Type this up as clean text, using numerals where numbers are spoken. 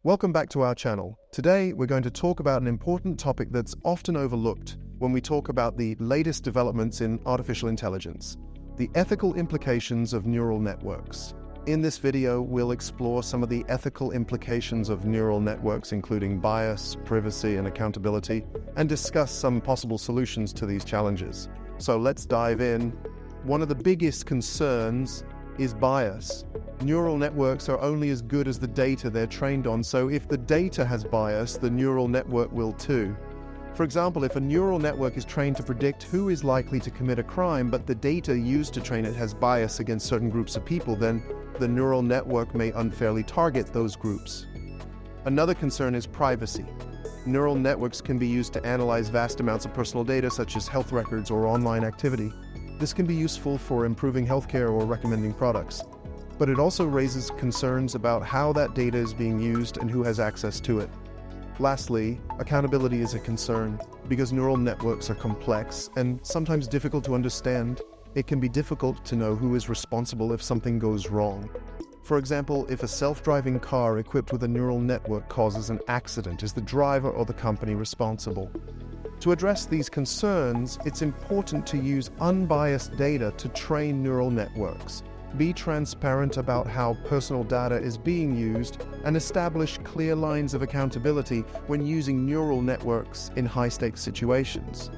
Welcome back to our channel. Today, we're going to talk about an important topic that's often overlooked when we talk about the latest developments in artificial intelligence, the ethical implications of neural networks. In this video, we'll explore some of the ethical implications of neural networks, including bias, privacy, and accountability, and discuss some possible solutions to these challenges. So let's dive in. One of the biggest concerns is bias. Neural networks are only as good as the data they're trained on, so if the data has bias, the neural network will too. For example, if a neural network is trained to predict who is likely to commit a crime, but the data used to train it has bias against certain groups of people, then the neural network may unfairly target those groups. Another concern is privacy. Neural networks can be used to analyze vast amounts of personal data, such as health records or online activity. This can be useful for improving healthcare or recommending products. But it also raises concerns about how that data is being used and who has access to it. Lastly, accountability is a concern. Because neural networks are complex and sometimes difficult to understand, it can be difficult to know who is responsible if something goes wrong. For example, if a self-driving car equipped with a neural network causes an accident, is the driver or the company responsible? To address these concerns, it's important to use unbiased data to train neural networks. Be transparent about how personal data is being used and establish clear lines of accountability when using neural networks in high-stakes situations.